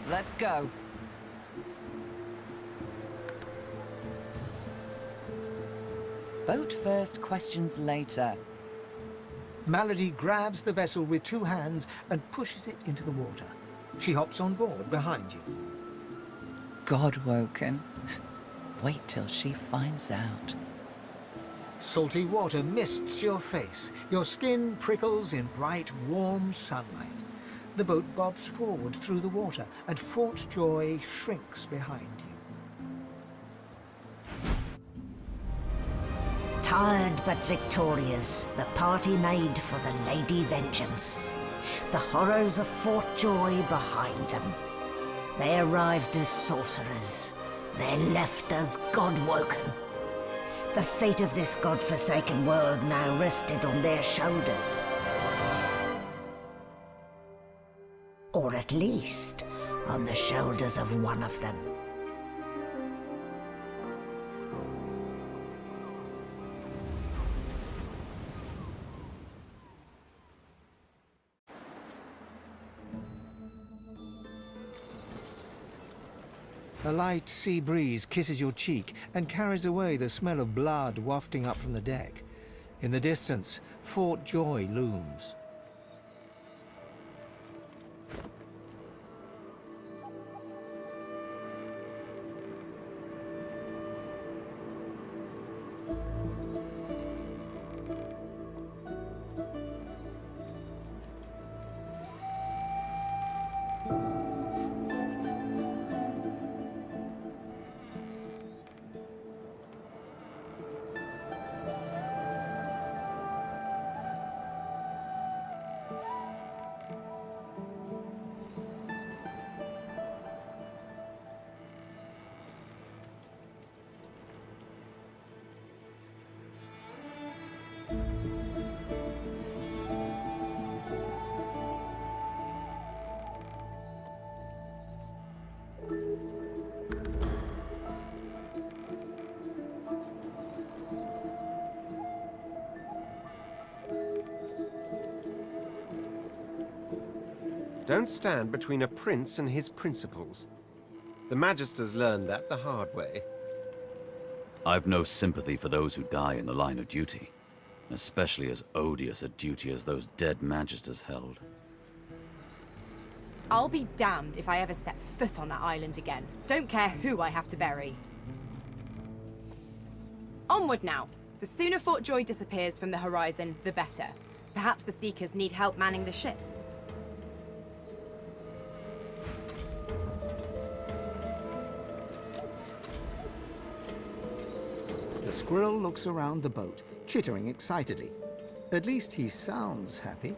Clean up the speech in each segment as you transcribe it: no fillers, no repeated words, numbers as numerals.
Let's go. Vote first, questions later. Malady grabs the vessel with two hands and pushes it into the water. She hops on board behind you. God-woken. Wait till she finds out. Salty water mists your face. Your skin prickles in bright, warm sunlight. The boat bobs forward through the water, and Fort Joy shrinks behind you. Tired but victorious, the party made for the Lady Vengeance. The horrors of Fort Joy behind them. They arrived as sorcerers. They left as God-woken. The fate of this God-forsaken world now rested on their shoulders. Or at least, on the shoulders of one of them. A light sea breeze kisses your cheek and carries away the smell of blood wafting up from the deck. In the distance, Fort Joy looms. Don't stand between a prince and his principles. The Magisters learned that the hard way. I've no sympathy for those who die in the line of duty, especially as odious a duty as those dead Magisters held. I'll be damned if I ever set foot on that island again. Don't care who I have to bury. Onward now. The sooner Fort Joy disappears from the horizon, the better. Perhaps the Seekers need help manning the ship. The squirrel looks around the boat, chittering excitedly. At least he sounds happy.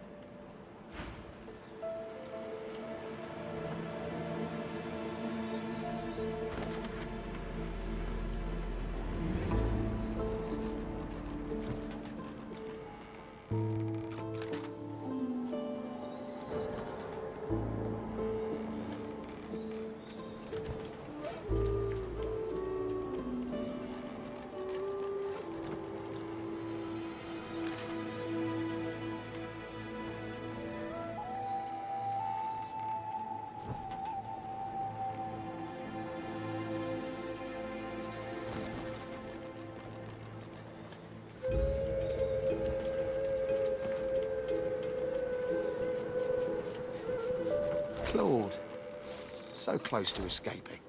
Claude. So close to escaping.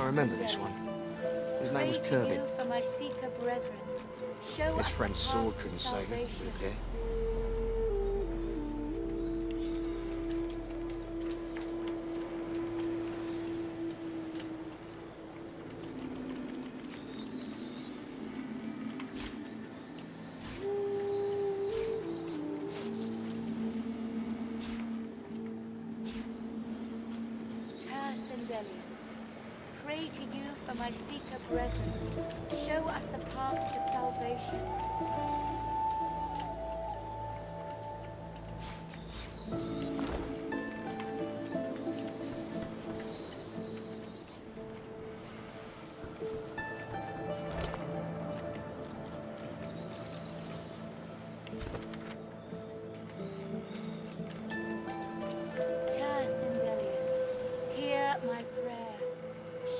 I remember this one. His name was Turbin. For my seeker brethren, show His us friend's the sword path to couldn't save him, salvation. would it appear? Pray to you for my seeker brethren. Show us the path to salvation.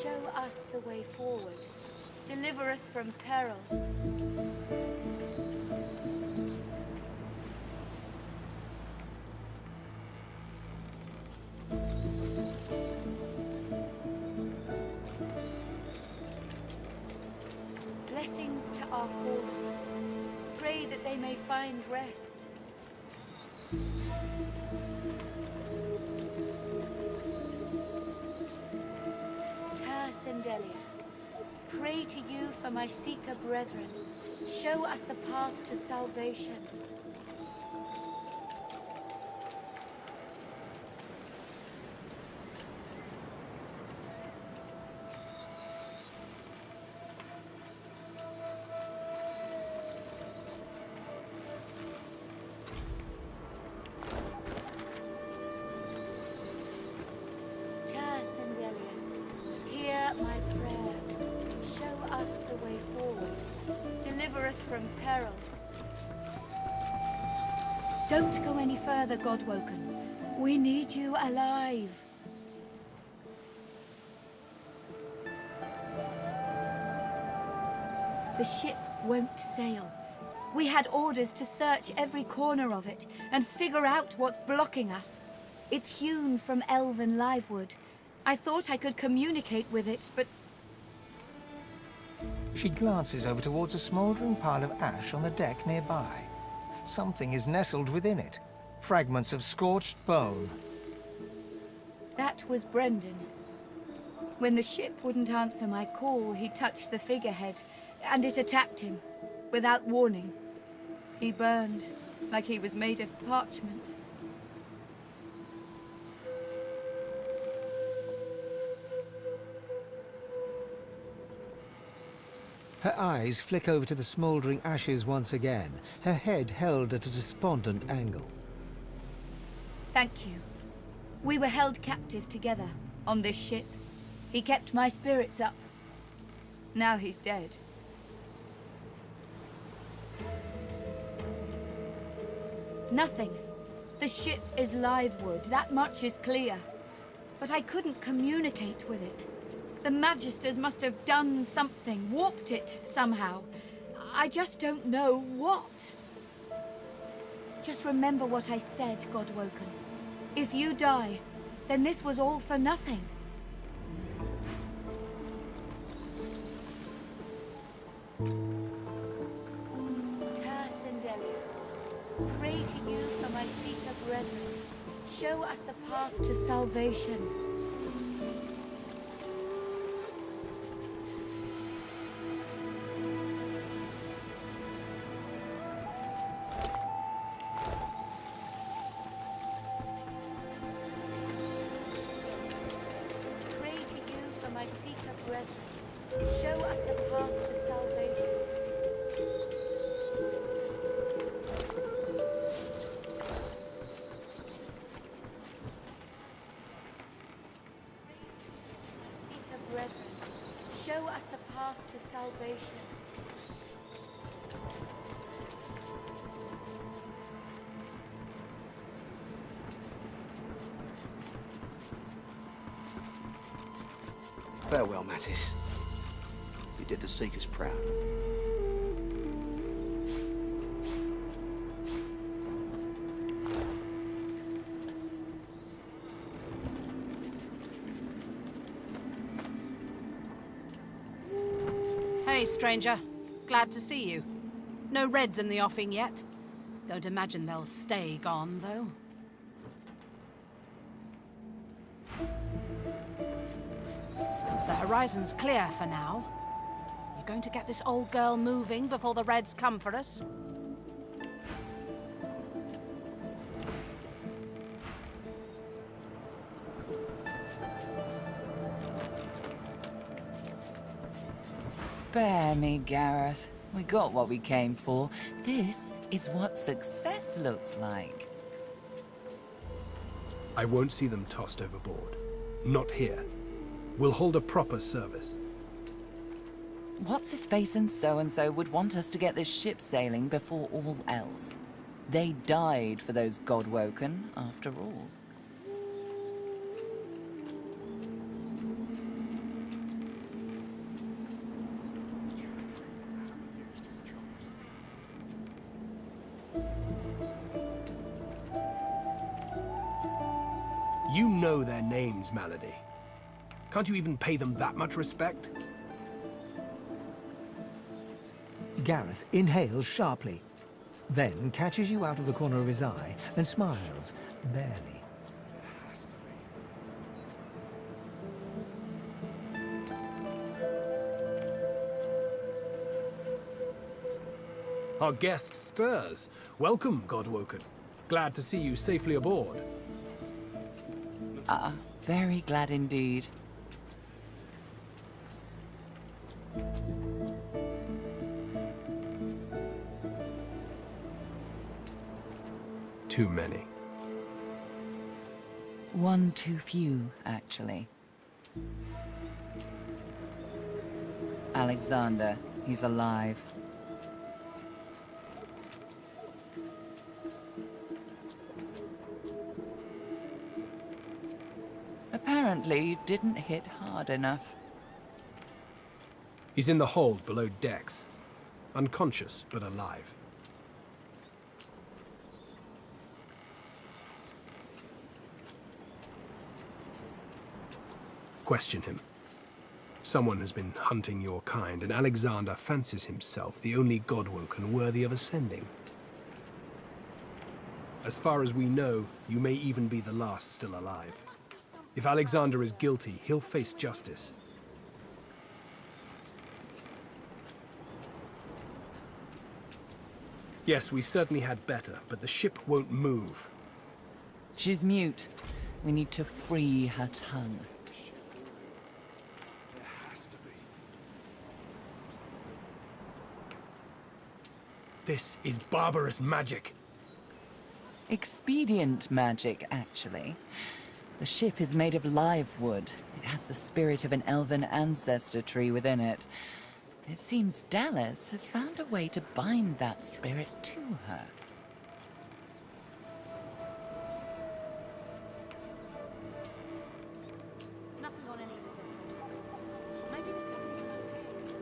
Show us the way forward. Deliver us from peril. Blessings to our fallen. Pray that they may find rest. Pray to you for my seeker brethren. Show us the path to salvation. Hear my prayer. Show us the way forward. Deliver us from peril. Don't go any further, Godwoken. We need you alive. The ship won't sail. We had orders to search every corner of it and figure out what's blocking us. It's hewn from elven livewood. I thought I could communicate with it, but... She glances over towards a smouldering pile of ash on the deck nearby. Something is nestled within it. Fragments of scorched bone. That was Brendan. When the ship wouldn't answer my call, he touched the figurehead, and it attacked him, without warning. He burned, like he was made of parchment. Her eyes flick over to the smouldering ashes once again, her head held at a despondent angle. Thank you. We were held captive together, on this ship. He kept my spirits up. Now he's dead. Nothing. The ship is livewood, that much is clear. But I couldn't communicate with it. The Magisters must have done something, warped it somehow. I just don't know what. Just remember what I said, Godwoken. If you die, then this was all for nothing. Pray to you for my seeker brethren. Show us the path to salvation. Pray to you for my seeker brethren. Show us the path to salvation. Show us the path to salvation. Farewell, Mattis. You did the Seekers proud. Hey, stranger. Glad to see you. No reds in the offing yet. Don't imagine they'll stay gone, though. The horizon's clear for now. You going to get this old girl moving before the reds come for us? Spare me, Gareth. We got what we came for. This is what success looks like. I won't see them tossed overboard. Not here. We'll hold a proper service. What's-his-face and so-and-so would want us to get this ship sailing before all else. They died for those Godwoken, after all. You know their names, Malady. Can't you even pay them that much respect? Gareth inhales sharply, then catches you out of the corner of his eye and smiles, barely. Our guest stirs. Welcome, Godwoken. Glad to see you safely aboard. Very glad indeed. Too many. One too few, actually. Alexander, he's alive. Apparently, you didn't hit hard enough. He's in the hold below decks. Unconscious, but alive. Question him. Someone has been hunting your kind, and Alexander fancies himself the only Godwoken worthy of ascending. As far as we know, you may even be the last still alive. If Alexander is guilty, he'll face justice. Yes, we certainly had better, but the ship won't move. She's mute. We need to free her tongue. This is barbarous magic. Expedient magic, actually. The ship is made of live wood. It has the spirit of an elven ancestor tree within it. It seems Dallas has found a way to bind that spirit to her. Nothing on any of the deck. Maybe there's something about Dallas.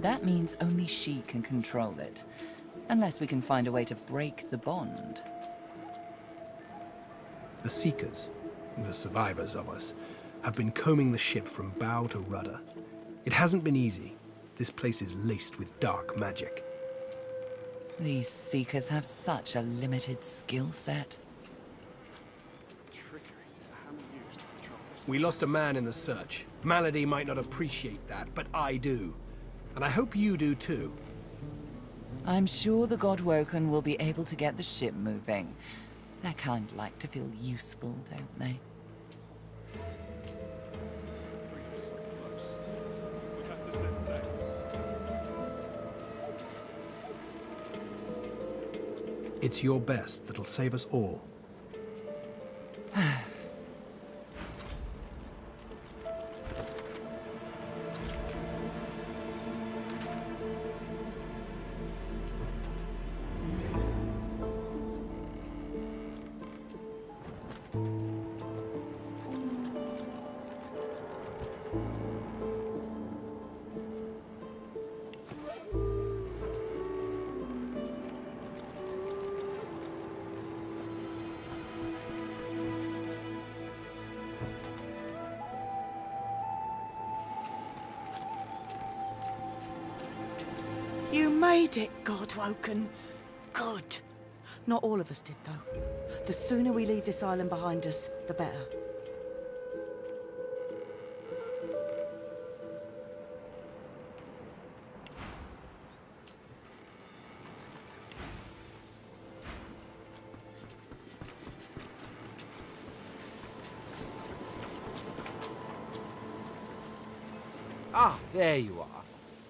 That means only she can control it. Unless we can find a way to break the bond. The Seekers, the survivors of us, have been combing the ship from bow to rudder. It hasn't been easy. This place is laced with dark magic. These Seekers have such a limited skill set. We lost a man in the search. Malady might not appreciate that, but I do. And I hope you do too. I'm sure the Godwoken will be able to get the ship moving. They kind of like to feel useful, don't they? It's your best that'll save us all. You made it, Godwoken. Good. Not all of us did, though. The sooner we leave this island behind us, the better. Ah, there you are.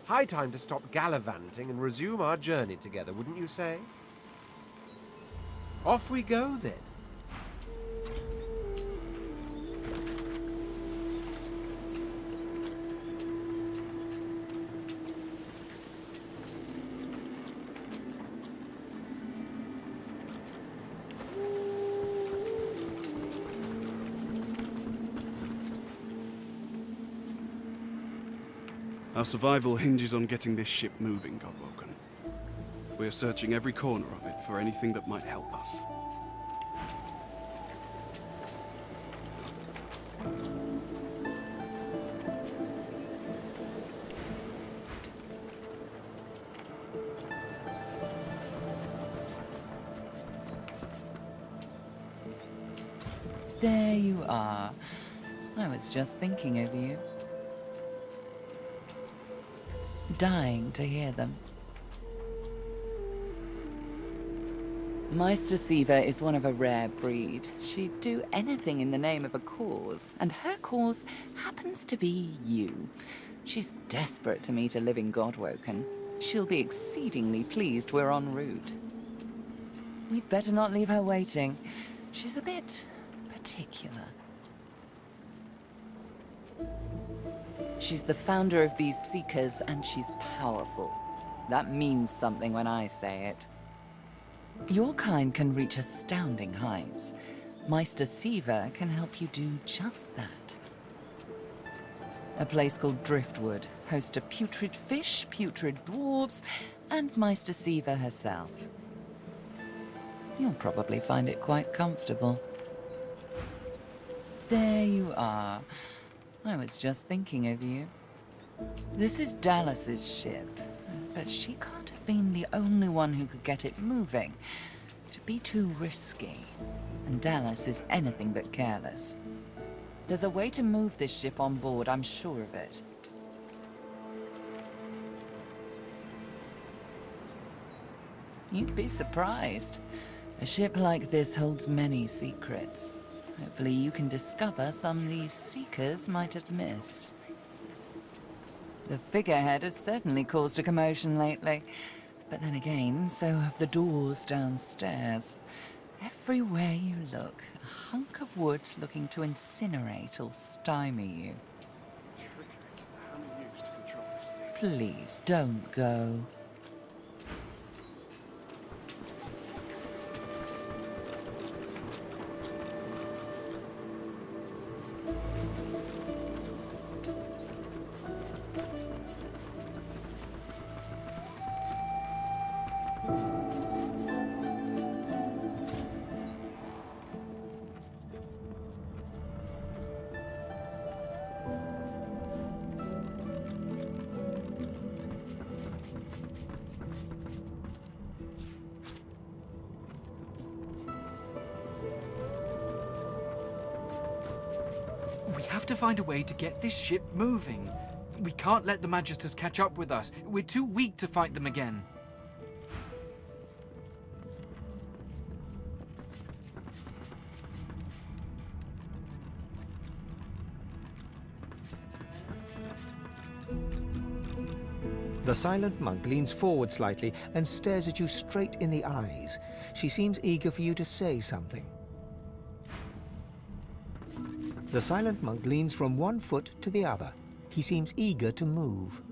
High time to stop gallivanting and resume our journey together, wouldn't you say? Off we go, then. Our survival hinges on getting this ship moving, Godwoken. We are searching every corner of it for anything that might help us. There you are. I was just thinking of you. Dying to hear them. Meister Siva is one of a rare breed. She'd do anything in the name of a cause, and her cause happens to be you. She's desperate to meet a living Godwoken. She'll be exceedingly pleased we're en route. We'd better not leave her waiting. She's a bit particular. She's the founder of these Seekers, and she's powerful. That means something when I say it. Your kind can reach astounding heights. Meister Siva can help you do just that. A place called Driftwood hosts a putrid fish, putrid dwarves, and Meister Siva herself. You'll probably find it quite comfortable. There you are. I was just thinking of you. This is Dallas's ship, but she can't have been the only one who could get it moving. It'd be too risky, and Dallas is anything but careless. There's a way to move this ship on board, I'm sure of it. You'd be surprised. A ship like this holds many secrets. Hopefully you can discover some these Seekers might have missed. The figurehead has certainly caused a commotion lately. But then again, so have the doors downstairs. Everywhere you look, a hunk of wood looking to incinerate or stymie you. Please, don't go. We have to find a way to get this ship moving. We can't let the Magisters catch up with us. We're too weak to fight them again. The silent monk leans forward slightly and stares at you straight in the eyes. She seems eager for you to say something. The silent monk leans from one foot to the other. He seems eager to move.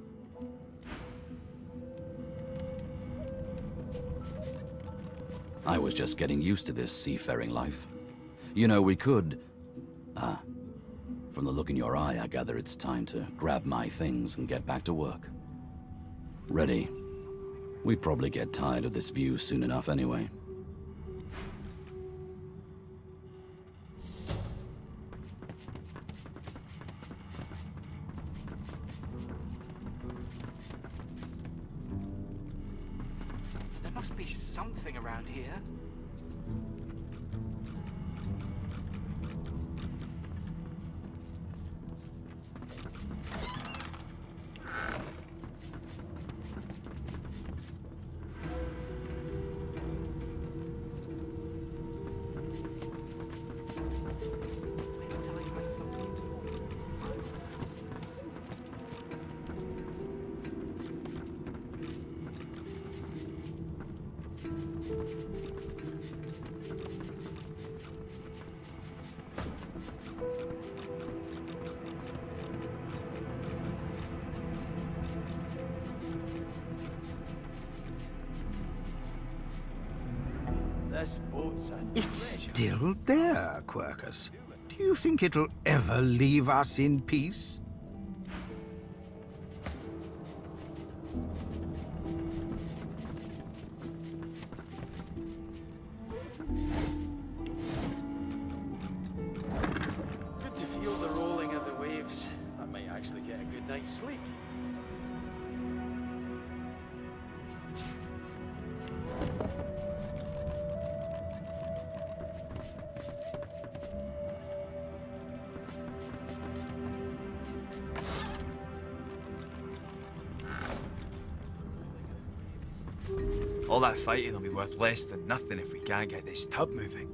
I was just getting used to this seafaring life. You know, we could... from the look in your eye, I gather it's time to grab my things and get back to work. Ready? We'd probably get tired of this view soon enough anyway. There must be something around here. This boat's a It's still there, Quercus. Do you think it'll ever leave us in peace? Good to feel the rolling of the waves. I might actually get a good night's sleep. All that fighting will be worth less than nothing if we can't get this tub moving.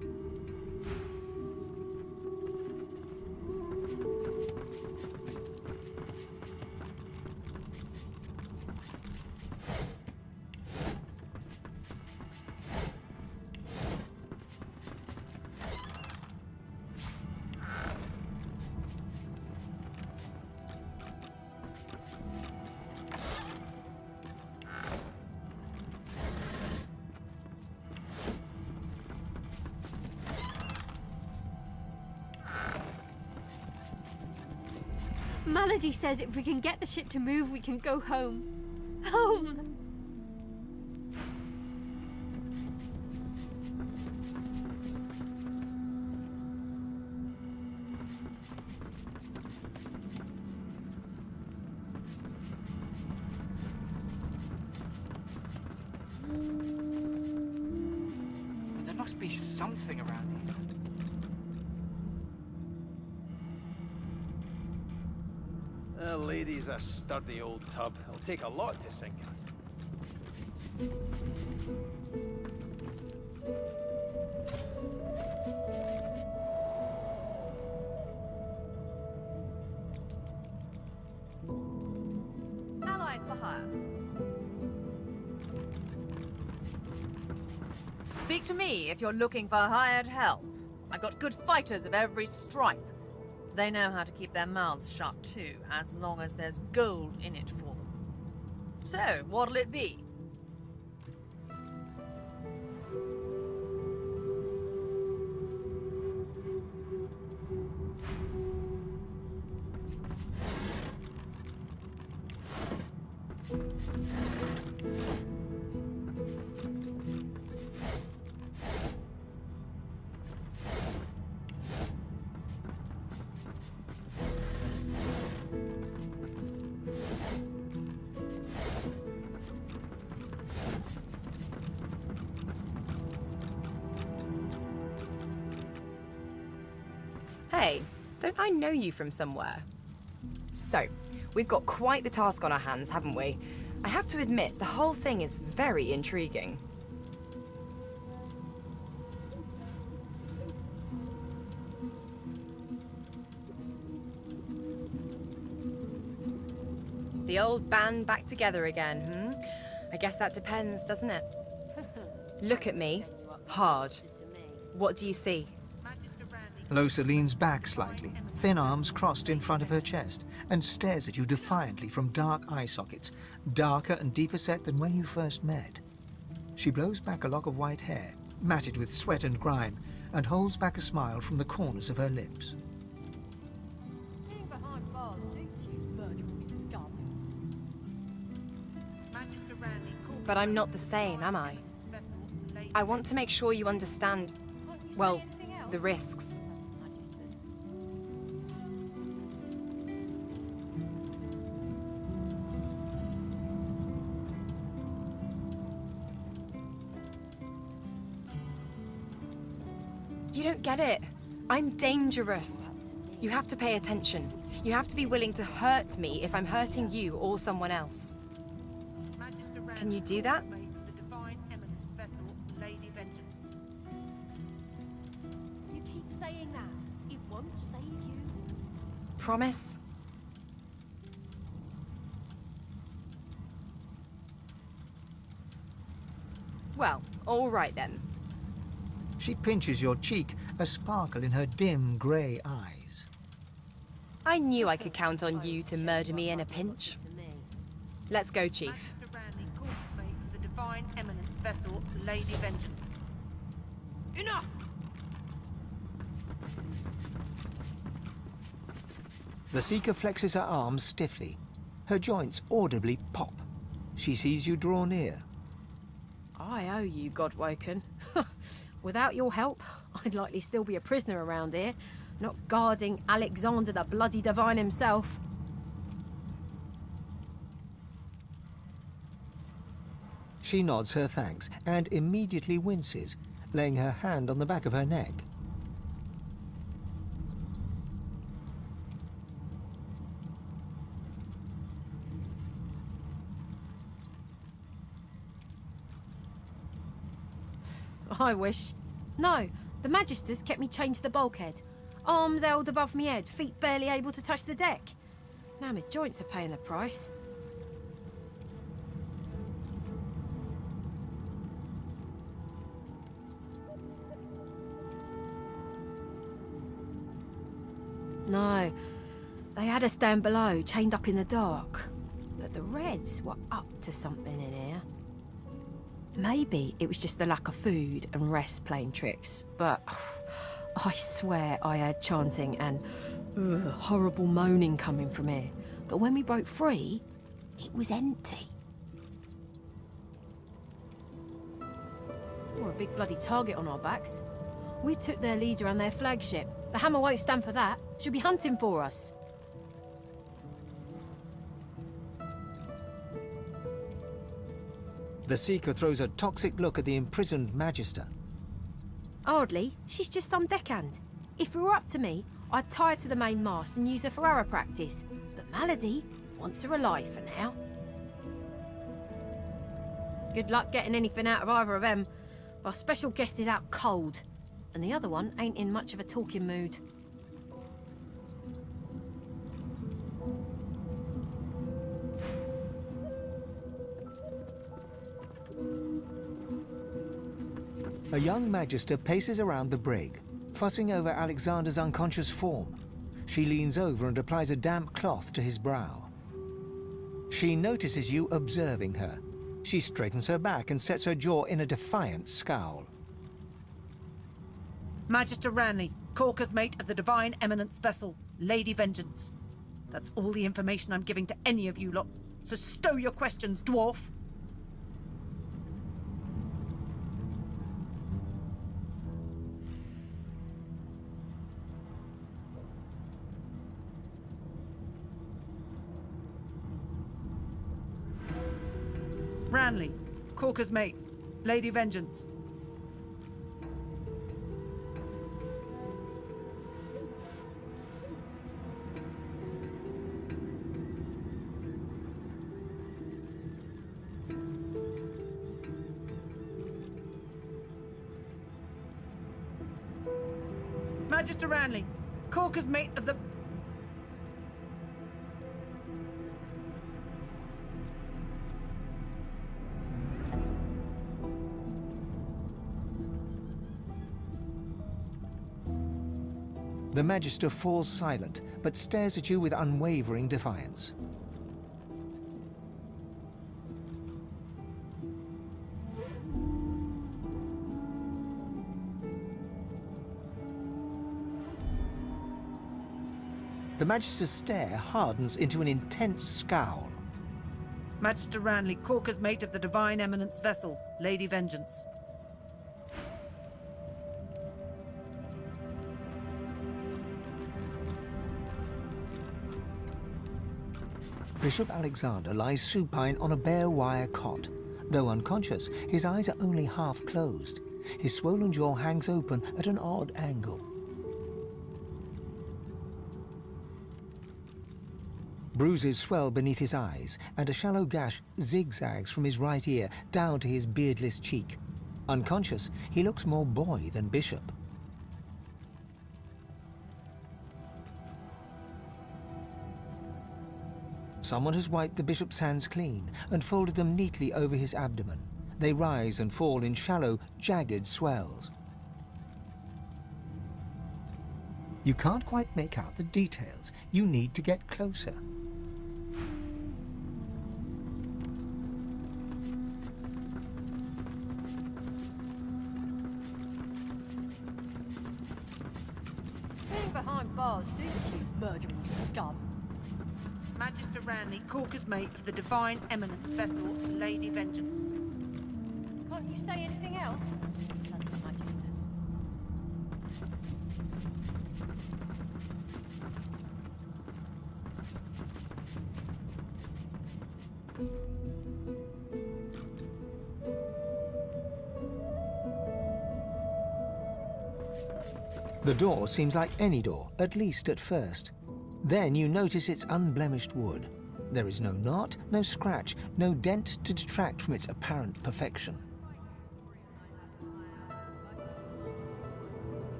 Melody says if we can get the ship to move, we can go home. Home! There must be something around here. The lady's a sturdy old tub. It'll take a lot to sink her. Allies for hire. Speak to me if you're looking for hired help. I've got good fighters of every stripe. They know how to keep their mouths shut too, as long as there's gold in it for them. So, what'll it be? Hey, don't I know you from somewhere? So, we've got quite the task on our hands, haven't we? I have to admit, the whole thing is very intriguing. The old band back together again, I guess that depends, doesn't it? Look at me. Hard. What do you see? Losa leans back slightly, thin arms crossed in front of her chest, and stares at you defiantly from dark eye sockets, darker and deeper set than when you first met. She blows back a lock of white hair, matted with sweat and grime, and holds back a smile from the corners of her lips. Being behind bars suits you, murdering scum. But I'm not the same, am I? I want to make sure you understand, well, the risks. You don't get it. I'm dangerous. You have to pay attention. You have to be willing to hurt me if I'm hurting you or someone else. Can you do that? You keep saying that. It won't save you. Promise? Well, all right then. She pinches your cheek, a sparkle in her dim grey eyes. I knew I could count on you to murder me in a pinch. Let's go, Chief. The divine eminence vessel, Lady Vengeance. Enough! The Seeker flexes her arms stiffly. Her joints audibly pop. She sees you draw near. I owe you, Godwoken. Without your help, I'd likely still be a prisoner around here, not guarding Alexander the bloody divine himself. She nods her thanks and immediately winces, laying her hand on the back of her neck. I wish. No, the Magisters kept me chained to the bulkhead. Arms held above me head, feet barely able to touch the deck. Now my joints are paying the price. No, they had us down below, chained up in the dark. But the Reds were up to something in here. Maybe it was just the lack of food and rest playing tricks, but I swear I heard chanting and horrible moaning coming from here. But when we broke free, it was empty. We're a big bloody target on our backs. We took their leader and their flagship. The Hammer won't stand for that. She'll be hunting for us. The Seeker throws a toxic look at the imprisoned Magister. Hardly. She's just some deckhand. If it were up to me, I'd tie her to the main mast and use her for arrow practice. But Malady wants her alive for now. Good luck getting anything out of either of them. Our special guest is out cold, and the other one ain't in much of a talking mood. A young Magister paces around the brig, fussing over Alexander's unconscious form. She leans over and applies a damp cloth to his brow. She notices you observing her. She straightens her back and sets her jaw in a defiant scowl. Magister Ranley, Corker's mate of the Divine Eminence vessel, Lady Vengeance. That's all the information I'm giving to any of you lot. So stow your questions, dwarf! Ranley, Corker's mate, Lady Vengeance. Magister Ranley, Corker's mate of the... The Magister falls silent, but stares at you with unwavering defiance. The Magister's stare hardens into an intense scowl. Magister Ranley, Corker's mate of the Divine Eminence vessel, Lady Vengeance. Bishop Alexander lies supine on a bare wire cot. Though unconscious, his eyes are only half closed. His swollen jaw hangs open at an odd angle. Bruises swell beneath his eyes, and a shallow gash zigzags from his right ear down to his beardless cheek. Unconscious, he looks more boy than bishop. Someone has wiped the bishop's hands clean and folded them neatly over his abdomen. They rise and fall in shallow, jagged swells. You can't quite make out the details. You need to get closer. Being behind bars suits you, murdering scum. Magister Ranley, Corker's mate of the Divine Eminence vessel, Lady Vengeance. Can't you say anything else? The door seems like any door, at least at first. Then you notice its unblemished wood. There is no knot, no scratch, no dent to detract from its apparent perfection.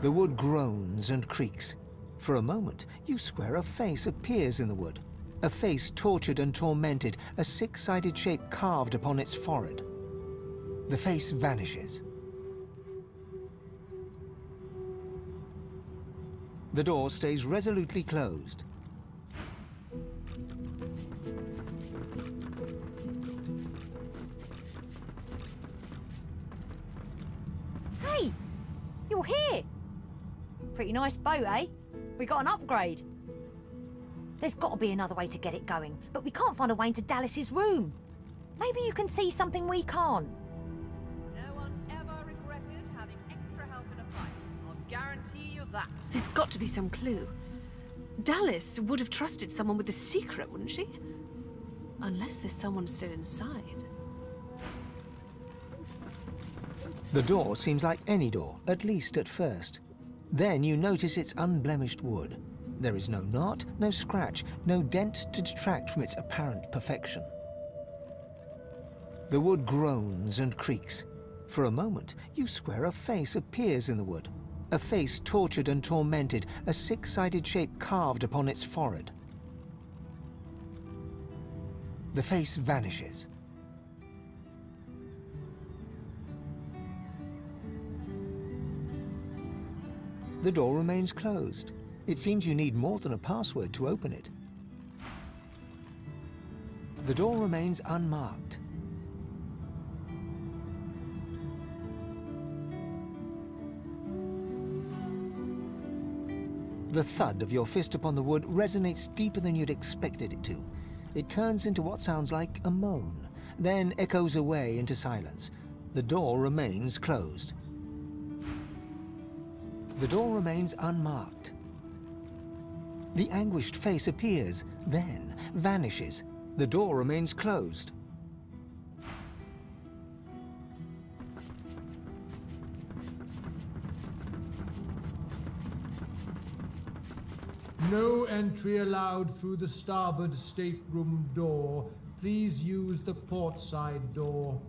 The wood groans and creaks. For a moment, you swear a face appears in the wood. A face tortured and tormented, a six-sided shape carved upon its forehead. The face vanishes. The door stays resolutely closed. Hey! You're here! Pretty nice boat, eh? We got an upgrade. There's got to be another way to get it going, but we can't find a way into Dallas's room. Maybe you can see something we can't. No one's ever regretted having extra help in a fight. I'll guarantee you that. There's got to be some clue. Dallas would have trusted someone with a secret, wouldn't she? Unless there's someone still inside. The door seems like any door, at least at first. Then you notice its unblemished wood. There is no knot, no scratch, no dent to detract from its apparent perfection. The wood groans and creaks. For a moment, you swear a face appears in the wood. A face tortured and tormented, a six-sided shape carved upon its forehead. The face vanishes. The door remains closed. It seems you need more than a password to open it. The door remains unmarked. The thud of your fist upon the wood resonates deeper than you'd expected it to. It turns into what sounds like a moan, then echoes away into silence. The door remains closed. The door remains unmarked. The anguished face appears, then vanishes. The door remains closed. No entry allowed through the starboard stateroom door. Please use the port side door.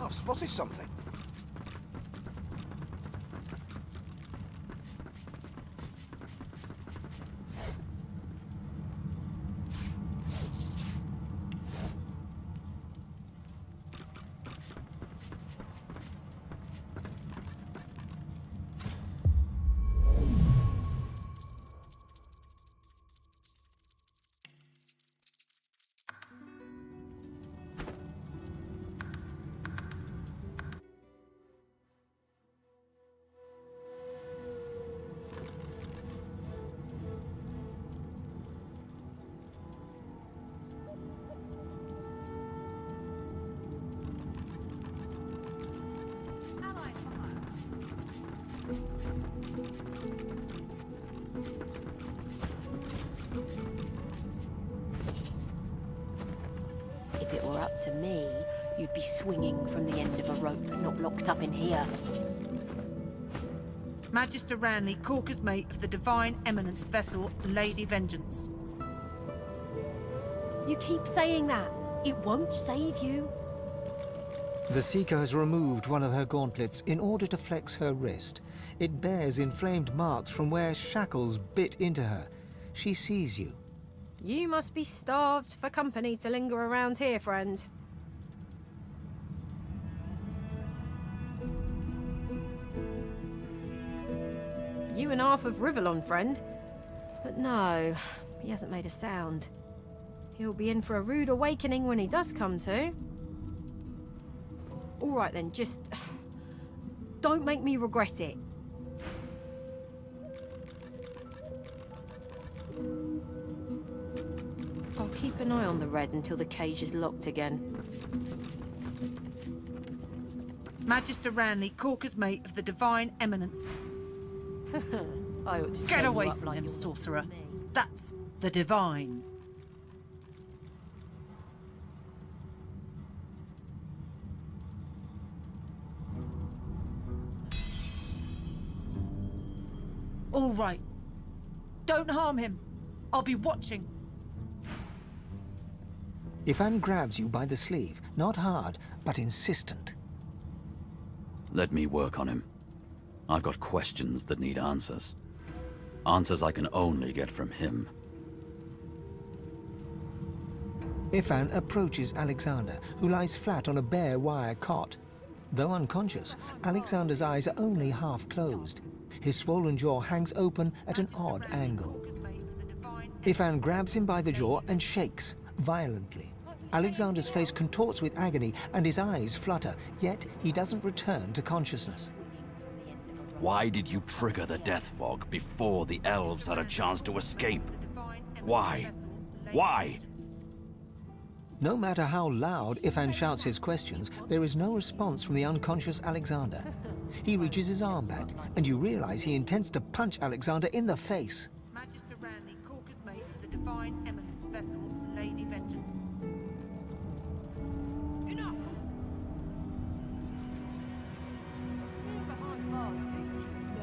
I've spotted something. If it were up to me, you'd be swinging from the end of a rope, not locked up in here. Magister Ranley, Corker's mate of the Divine Eminence vessel, Lady Vengeance. You keep saying that. It won't save you. The Seeker has removed one of her gauntlets in order to flex her wrist. It bears inflamed marks from where shackles bit into her. She sees you. You must be starved for company to linger around here, friend. You and half of Rivellon, friend. But no, he hasn't made a sound. He'll be in for a rude awakening when he does come to. All right then, just don't make me regret it. I'll keep an eye on the red until the cage is locked again. Magister Ranley, Corker's mate of the Divine Eminence. I ought to Get chain away you up from like him, you're sorcerer. That's the Divine. All right. Don't harm him. I'll be watching. Ifan grabs you by the sleeve, not hard, but insistent. Let me work on him. I've got questions that need answers. Answers I can only get from him. Ifan approaches Alexander, who lies flat on a bare wire cot. Though unconscious, Alexander's eyes are only half closed. His swollen jaw hangs open at an odd angle. Ifan grabs him by the jaw and shakes, violently. Alexander's face contorts with agony and his eyes flutter, yet he doesn't return to consciousness. Why did you trigger the death fog before the elves had a chance to escape? Why? Why? No matter how loud Ifan shouts his questions, there is no response from the unconscious Alexander. He reaches his arm back, and you realize he intends to punch Alexander in the face. Magister Ranley, Corker's mate of the Divine Eminence vessel, Lady Vengeance. Enough!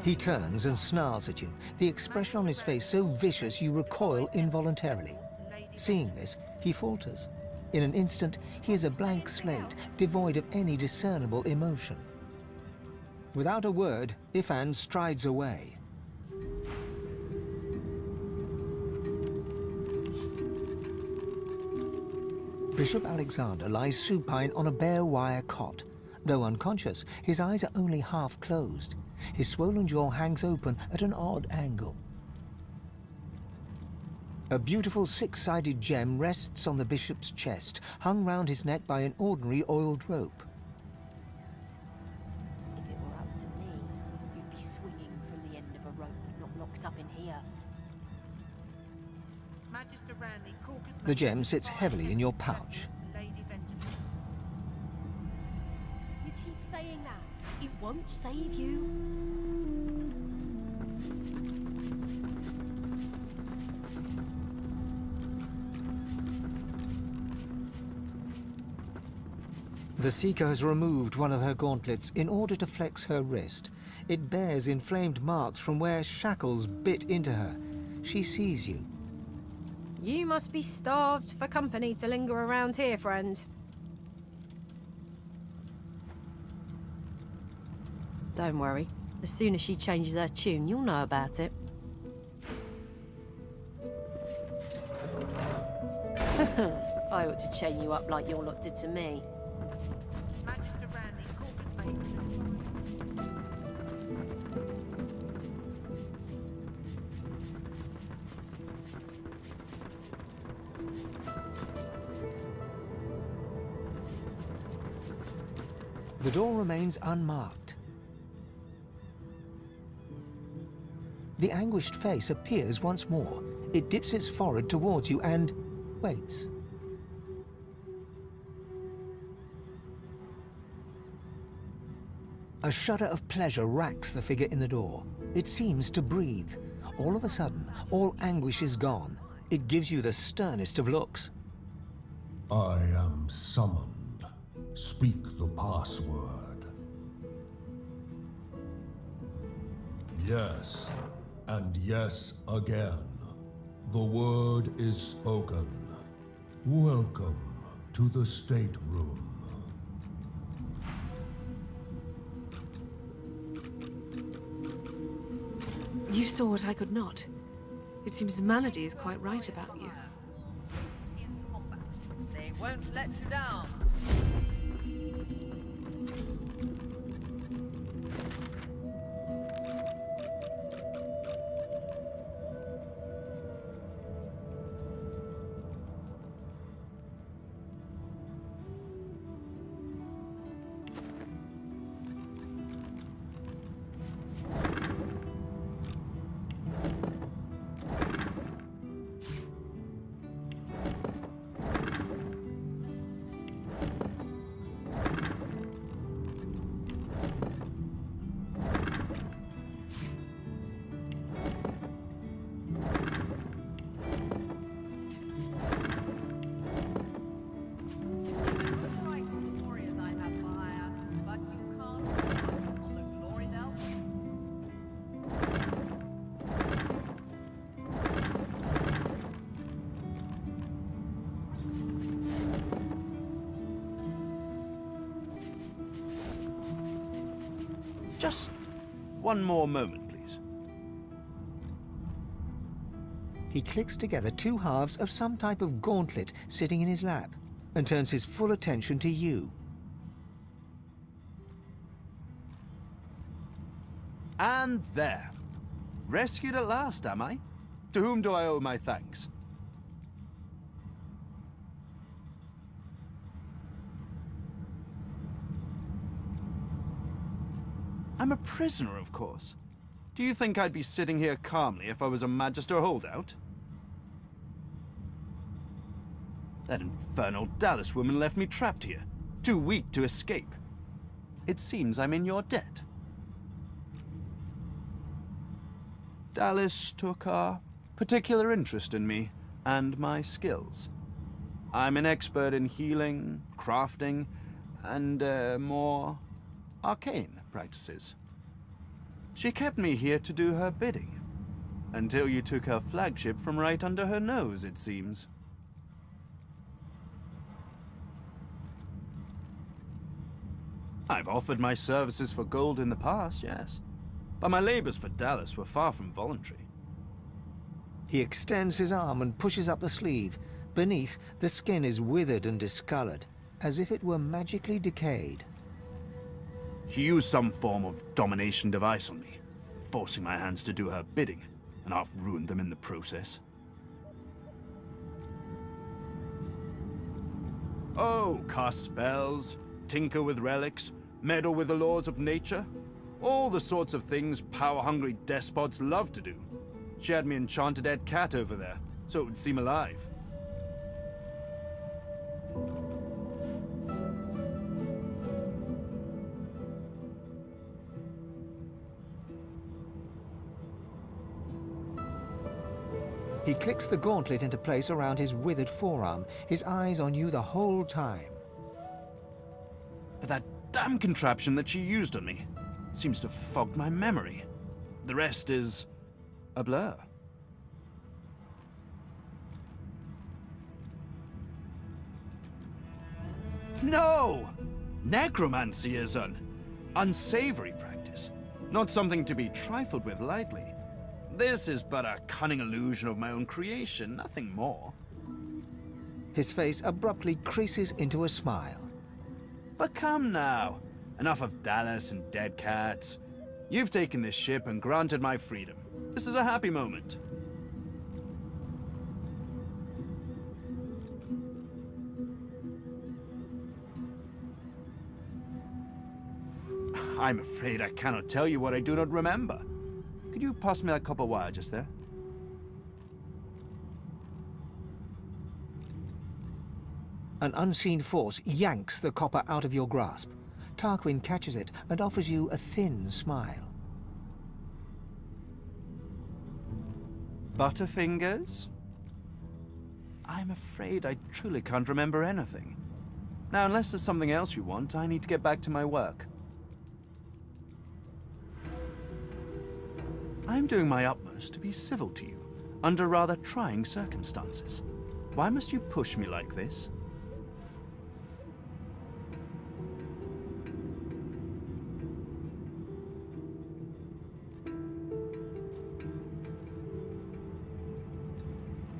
He turns and snarls at you, the expression on his face so vicious you recoil involuntarily. Seeing this, he falters. In an instant, he is a blank slate, devoid of any discernible emotion. Without a word, Ifan strides away. Bishop Alexander lies supine on a bare wire cot. Though unconscious, his eyes are only half closed. His swollen jaw hangs open at an odd angle. A beautiful six-sided gem rests on the bishop's chest, hung round his neck by an ordinary oiled rope. If it were up to me, you'd be swinging from the end of a rope, not locked up in here. Magister Ranley, Corker's The gem sits heavily in your pouch. Lady Vengeance. You keep saying that. It won't save you. The Seeker has removed one of her gauntlets in order to flex her wrist. It bears inflamed marks from where shackles bit into her. She sees you. You must be starved for company to linger around here, friend. Don't worry. As soon as she changes her tune, you'll know about it. I ought to chain you up like your lot did to me. Magister Ranley, Corker's mate of the The door remains unmarked. The anguished face appears once more. It dips its forehead towards you and waits. A shudder of pleasure racks the figure in the door. It seems to breathe. All of a sudden, all anguish is gone. It gives you the sternest of looks. I am summoned. Speak the password. Yes, and yes again. The word is spoken. Welcome to the stateroom. You saw what I could not. It seems Malady is quite right about you. They won't let you down. Just one more moment, please. He clicks together two halves of some type of gauntlet sitting in his lap and turns his full attention to you. And there. Rescued at last, am I? To whom do I owe my thanks? I'm a prisoner, of course. Do you think I'd be sitting here calmly if I was a Magister holdout? That infernal Dallas woman left me trapped here, too weak to escape. It seems I'm in your debt. Dallas took a particular interest in me and my skills. I'm an expert in healing, crafting, and more arcane practices. She kept me here to do her bidding, until you took her flagship from right under her nose, it seems. I've offered my services for gold in the past, yes, but my labors for Dallas were far from voluntary. He extends his arm and pushes up the sleeve. Beneath, the skin is withered and discolored, as if it were magically decayed. She used some form of domination device on me, forcing my hands to do her bidding, and I've ruined them in the process. Oh, cast spells, tinker with relics, meddle with the laws of nature. All the sorts of things power-hungry despots love to do. She had me enchanted dead cat over there, so it would seem alive. He clicks the gauntlet into place around his withered forearm, his eyes on you the whole time. But that damn contraption that she used on me seems to fog my memory. The rest is a blur. No! Necromancy is an unsavory practice, not something to be trifled with lightly. This is but a cunning illusion of my own creation, nothing more. His face abruptly creases into a smile. But come now. Enough of Dallas and dead cats. You've taken this ship and granted my freedom. This is a happy moment. I'm afraid I cannot tell you what I do not remember. Could you pass me that copper wire just there? An unseen force yanks the copper out of your grasp. Tarquin catches it and offers you a thin smile. Butterfingers? I'm afraid I truly can't remember anything. Now, unless there's something else you want, I need to get back to my work. I'm doing my utmost to be civil to you, under rather trying circumstances. Why must you push me like this?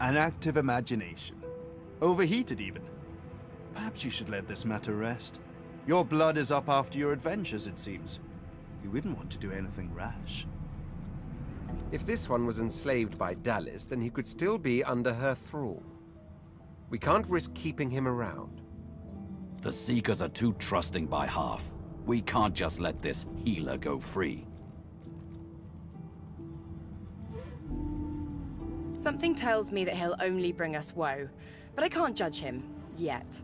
An active imagination. Overheated, even. Perhaps you should let this matter rest. Your blood is up after your adventures, it seems. You wouldn't want to do anything rash. If this one was enslaved by Dallis, then he could still be under her thrall. We can't risk keeping him around. The Seekers are too trusting by half. We can't just let this healer go free. Something tells me that he'll only bring us woe, but I can't judge him, yet.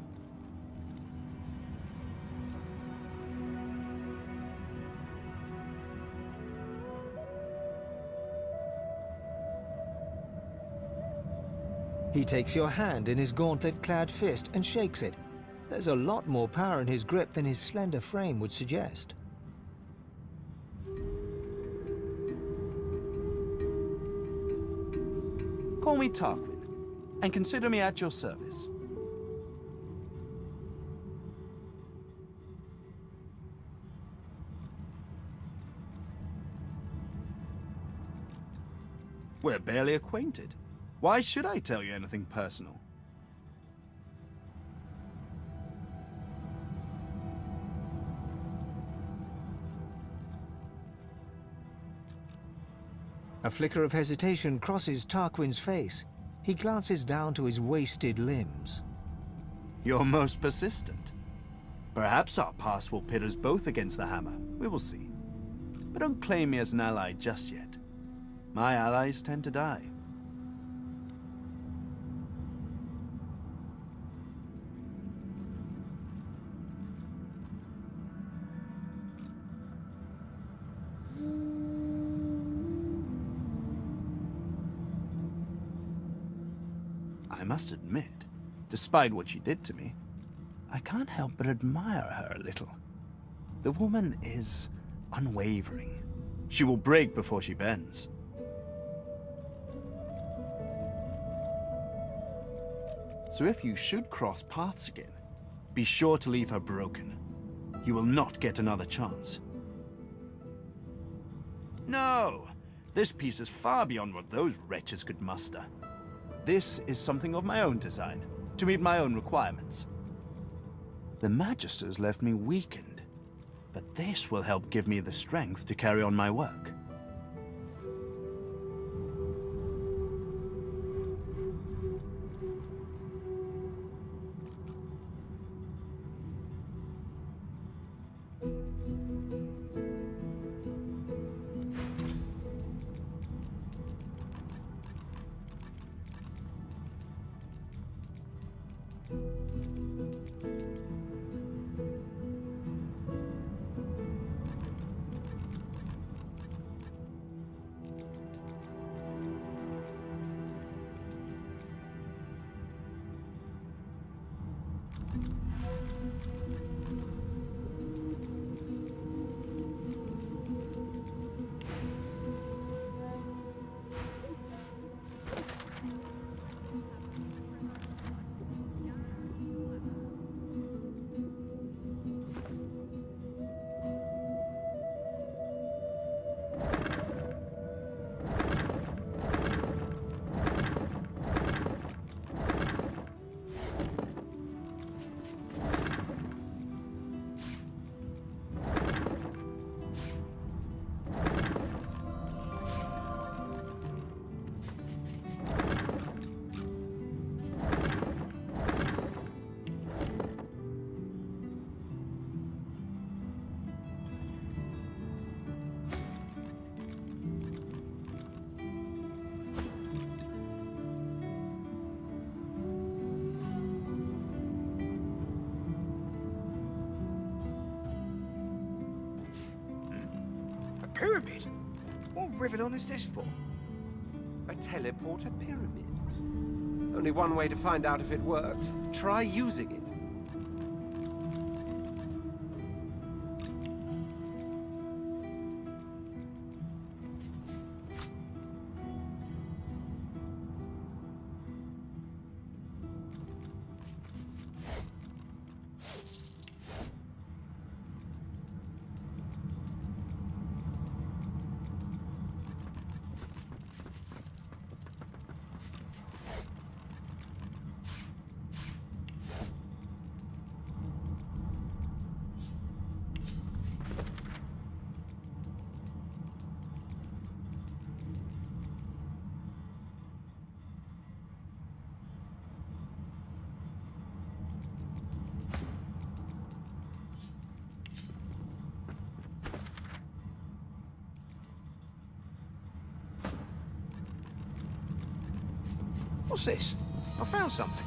He takes your hand in his gauntlet-clad fist and shakes it. There's a lot more power in his grip than his slender frame would suggest. Call me Tarquin, and consider me at your service. We're barely acquainted. Why should I tell you anything personal? A flicker of hesitation crosses Tarquin's face. He glances down to his wasted limbs. You're most persistent. Perhaps our paths will pit us both against the hammer. We will see. But don't claim me as an ally just yet. My allies tend to die. I must admit, despite what she did to me, I can't help but admire her a little. The woman is unwavering. She will break before she bends. So if you should cross paths again, be sure to leave her broken. You will not get another chance. No! This piece is far beyond what those wretches could muster. This is something of my own design, to meet my own requirements. The Magisters left me weakened, but this will help give me the strength to carry on my work. Pyramid? What Rivellon is this for? A teleporter pyramid. Only one way to find out if it works. Try using it. What's this? I found something.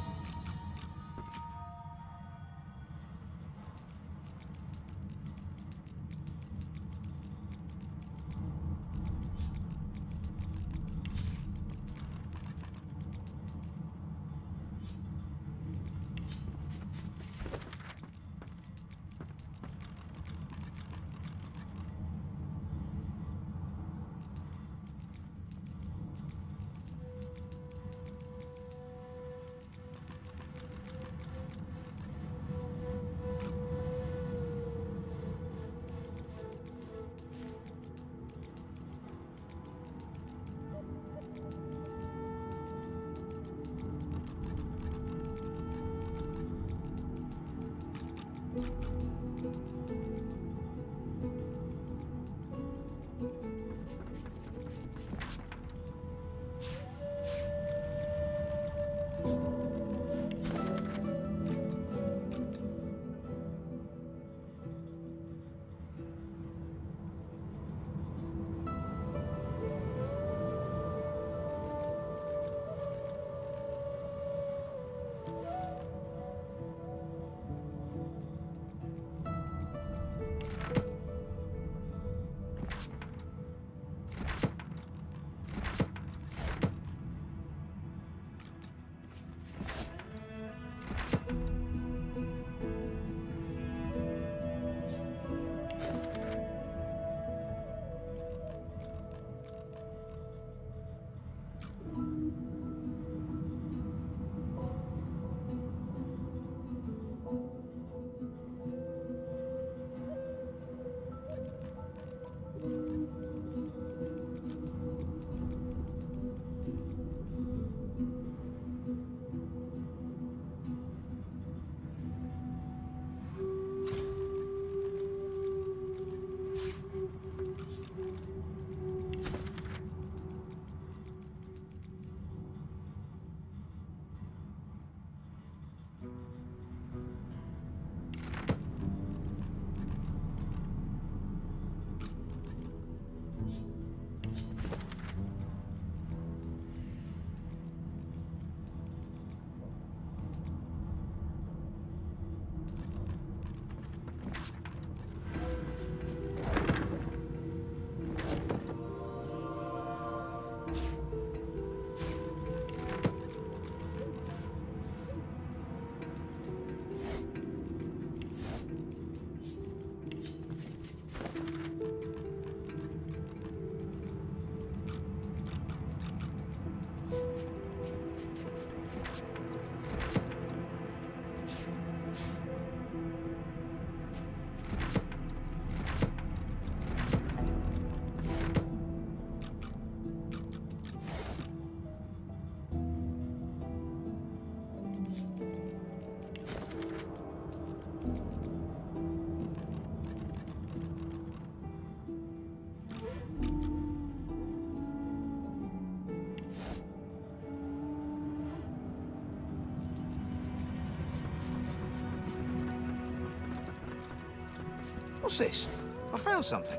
What's this? I found something.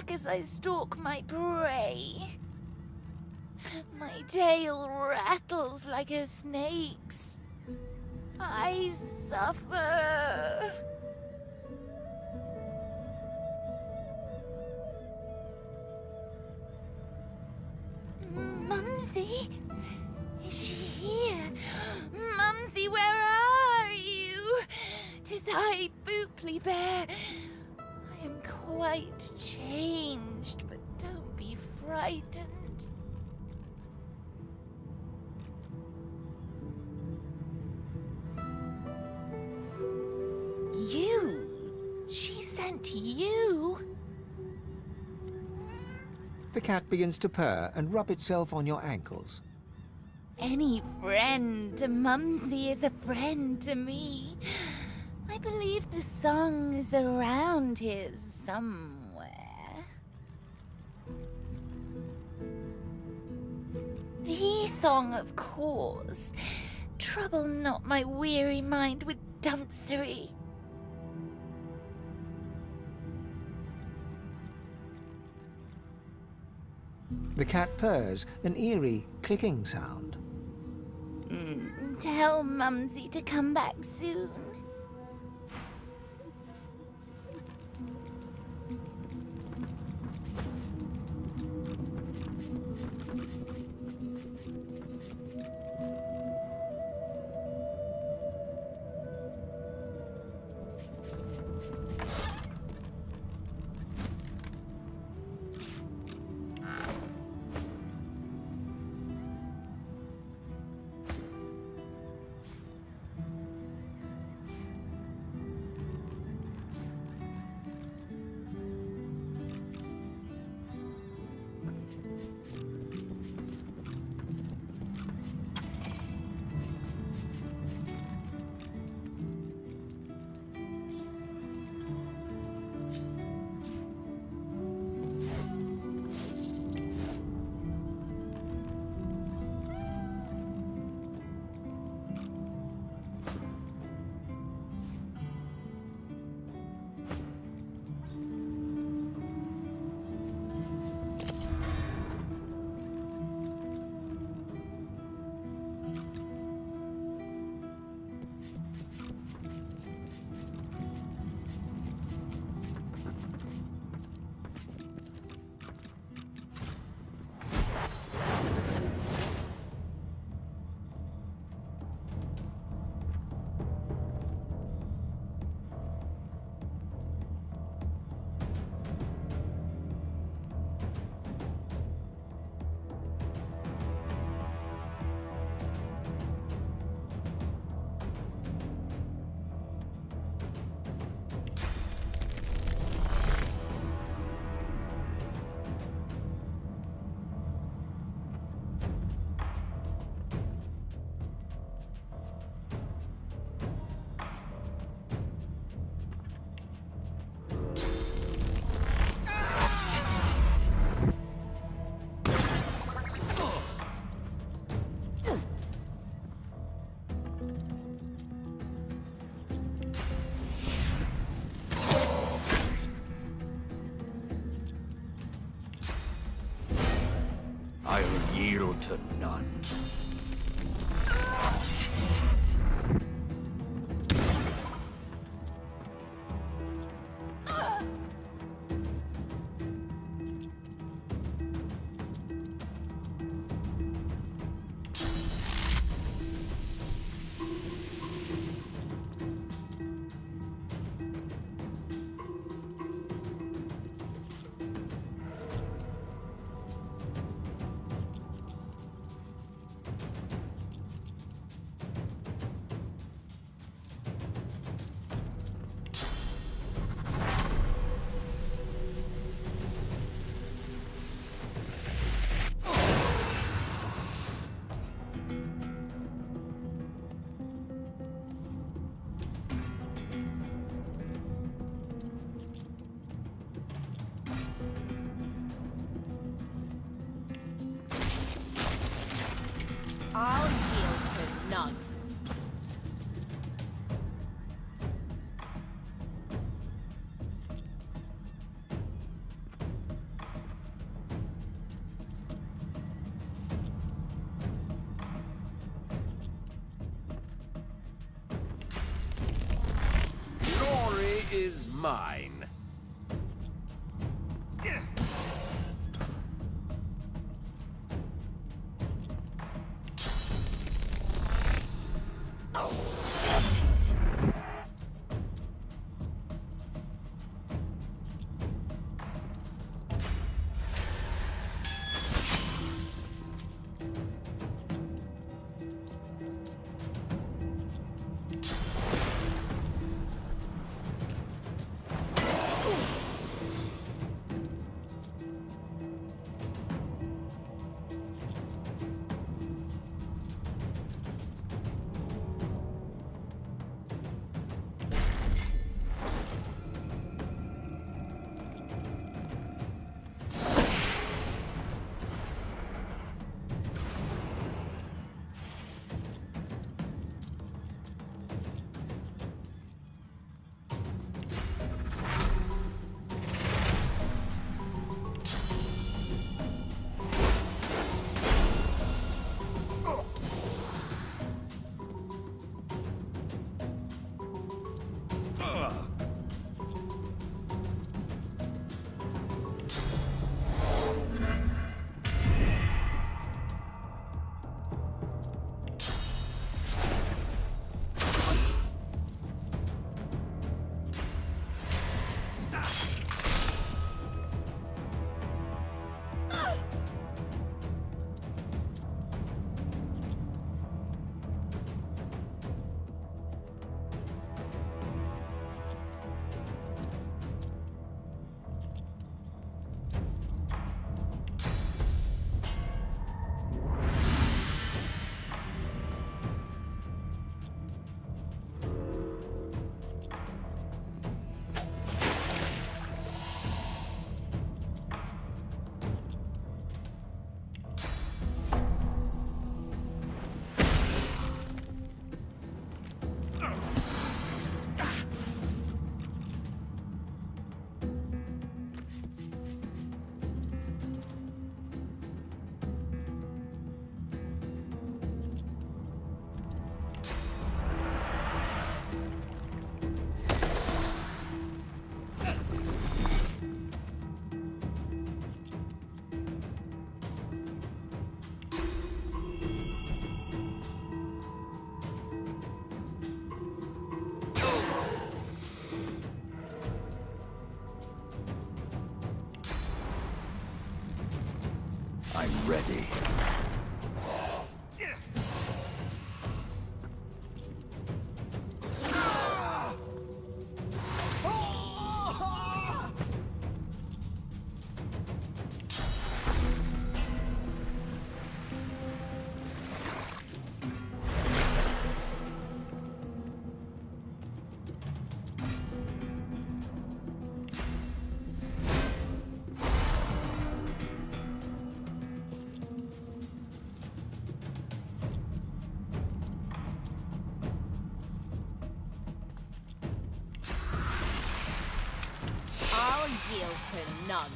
back as I stalk my prey. My tail rattles like a snake's. I suffer. Mumsy? Is she here? Mumsy, where are you? 'Tis I, Booply Bear. I am quite changed, but don't be frightened. You? She sent you? The cat begins to purr and rub itself on your ankles. Any friend to Mumsy is a friend to me. I believe the song is around here somewhere. The song, of course. Trouble not my weary mind with duncery. The cat purrs, an eerie clicking sound. Tell Mumsy to come back soon. I'll yield to none. I'll yield to none. is mine. I'm ready. I'll yield to none.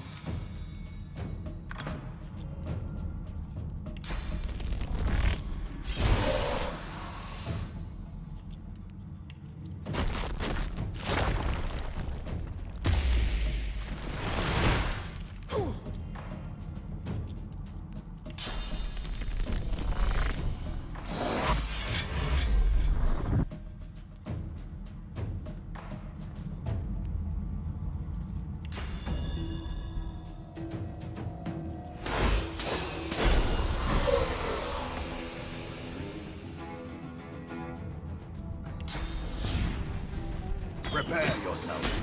Prepare yourself.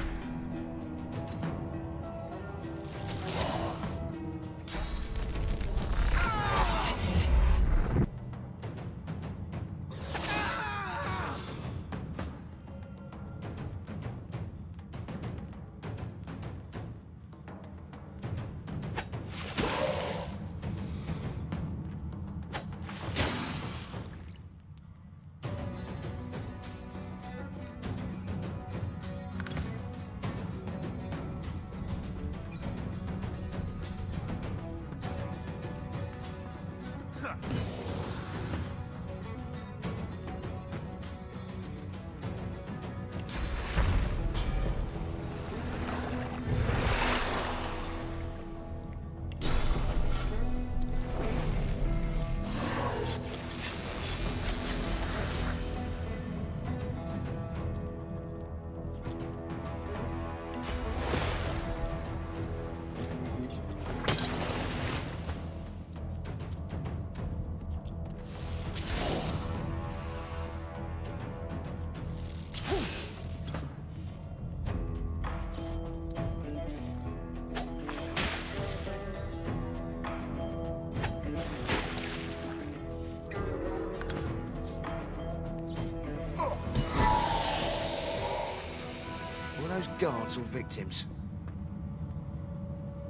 those guards or victims?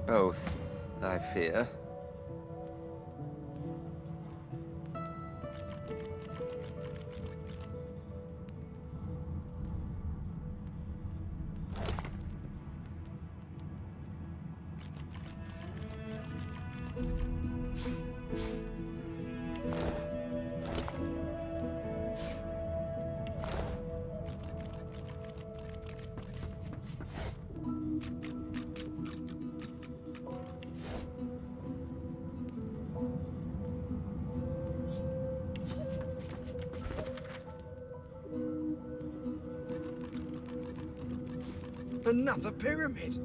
Both, I fear. Another pyramid?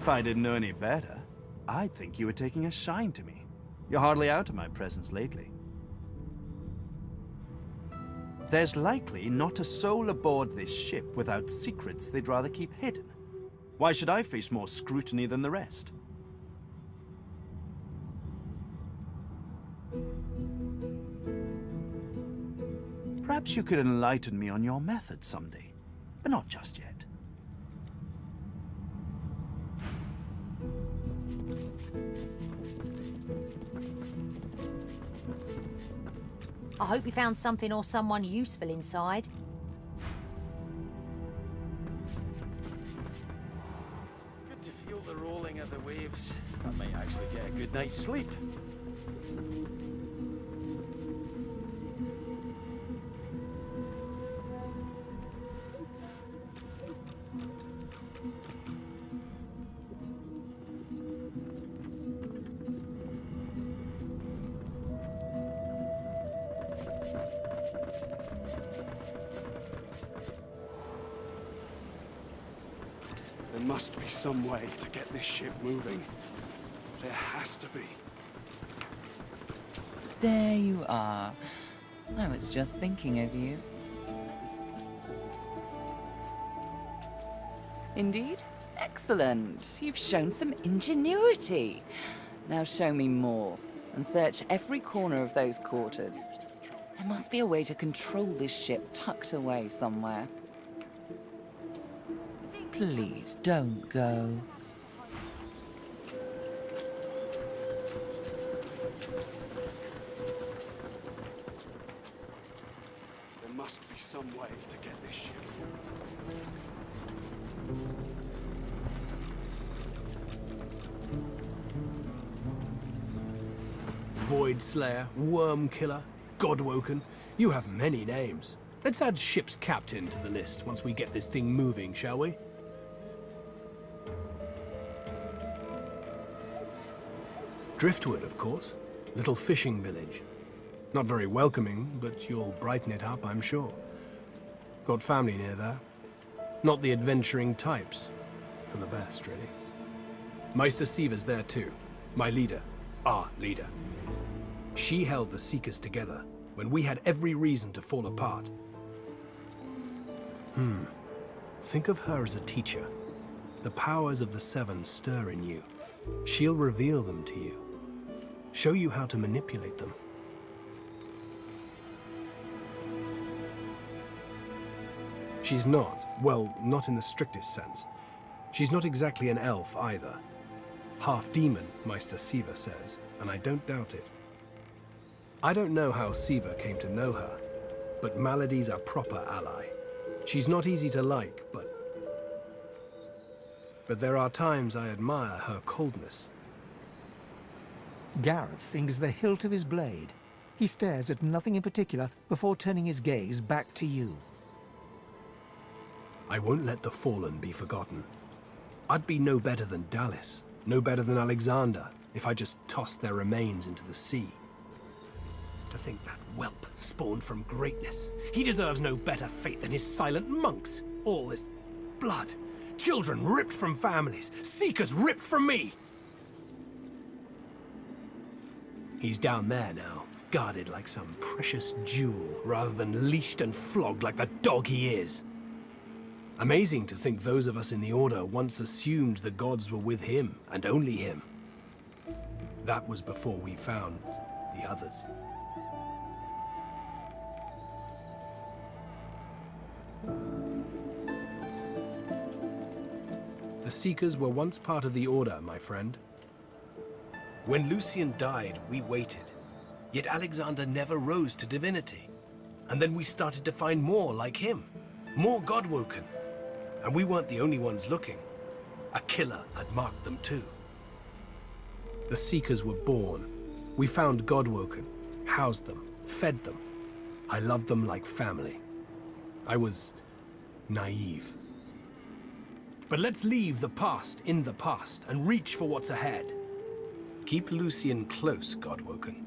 If I didn't know any better, I'd think you were taking a shine to me. You're hardly out of my presence lately. There's likely not a soul aboard this ship without secrets they'd rather keep hidden. Why should I face more scrutiny than the rest? Perhaps you could enlighten me on your methods someday, but not just yet. I hope you found something or someone useful inside. good night's sleep. There must be some way to get this ship moving. There has to be. There you are. I was just thinking of you. Indeed? Excellent. You've shown some ingenuity. Now show me more, and search every corner of those quarters. There must be a way to control this ship tucked away somewhere. Please don't go. There must be some way to get this ship. Void Slayer, Worm Killer, Godwoken. You have many names. Let's add ship's captain to the list once we get this thing moving, shall we? Driftwood, of course. Little fishing village. Not very welcoming, but you'll brighten it up, I'm sure. Got family near there. Not the adventuring types. For the best, really. Meister Siever's there too. My leader. Our leader. She held the Seekers together when we had every reason to fall apart. Think of her as a teacher. The powers of the Seven stir in you. She'll reveal them to you. Show you how to manipulate them. She's not, well, not in the strictest sense. She's not exactly an elf either. Half demon, Meister Siever says, and I don't doubt it. I don't know how Siever came to know her, but Malady's a proper ally. She's not easy to like, but there are times I admire her coldness. Gareth fingers the hilt of his blade. He stares at nothing in particular before turning his gaze back to you. I won't let the fallen be forgotten. I'd be no better than Dallas, no better than Alexander, if I just tossed their remains into the sea. To think that whelp spawned from greatness. He deserves no better fate than his silent monks. All this blood. Children ripped from families. Seekers ripped from me. He's down there now, guarded like some precious jewel, rather than leashed and flogged like the dog he is. Amazing to think those of us in the Order once assumed the gods were with him, and only him. That was before we found the others. The Seekers were once part of the Order, my friend. When Lucian died, we waited. Yet Alexander never rose to divinity. And then we started to find more like him. More Godwoken. And we weren't the only ones looking. A killer had marked them too. The Seekers were born. We found Godwoken, housed them, fed them. I loved them like family. I was naive. But let's leave the past in the past and reach for what's ahead. Keep Lucian close, Godwoken.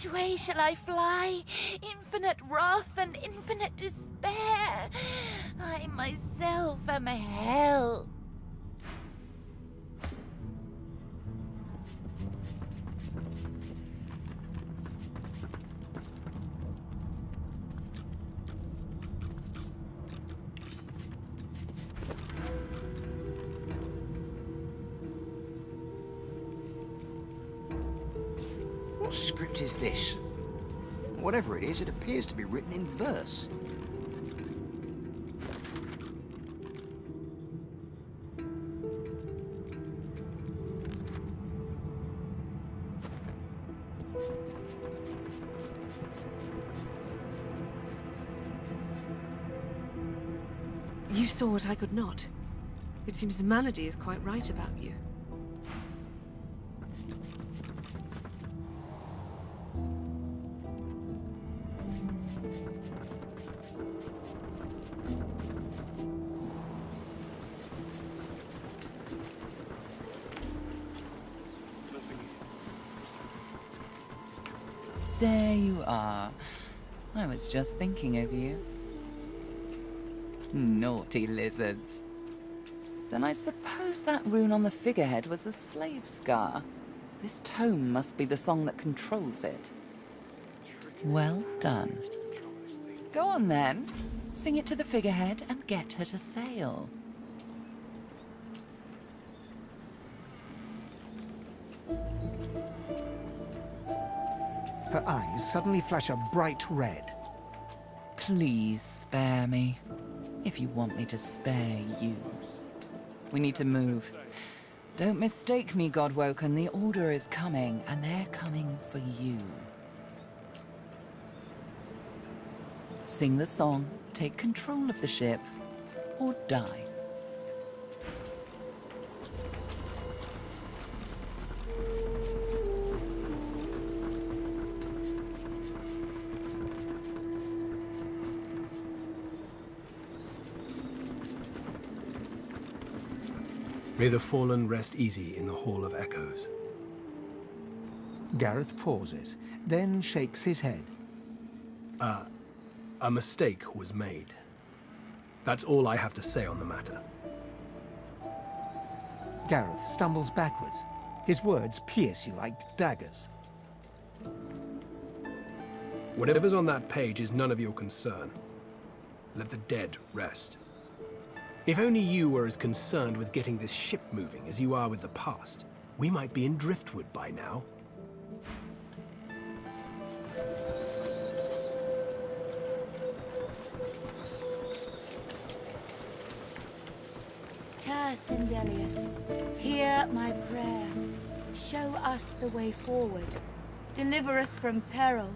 Which way shall I fly? Infinite wrath and infinite despair. I myself am hell. What script is this? Whatever it is, it appears to be written in verse. You saw what I could not. It seems Malady is quite right about you. There you are. I was just thinking of you. Naughty lizards. Then I suppose that rune on the figurehead was a slave scar. This tome must be the song that controls it. Well done. Go on then. Sing it to the figurehead and get her to sail. Her eyes suddenly flash a bright red. Please spare me, if you want me to spare you. We need to move. Don't mistake me, Godwoken. The Order is coming, and they're coming for you. Sing the song, take control of the ship, or die. May the fallen rest easy in the Hall of Echoes. Gareth pauses, then shakes his head. A mistake was made. That's all I have to say on the matter. Gareth stumbles backwards. His words pierce you like daggers. Whatever's on that page is none of your concern. Let the dead rest. If only you were as concerned with getting this ship moving as you are with the past, we might be in Driftwood by now. Sendelius, hear my prayer. Show us the way forward. Deliver us from peril.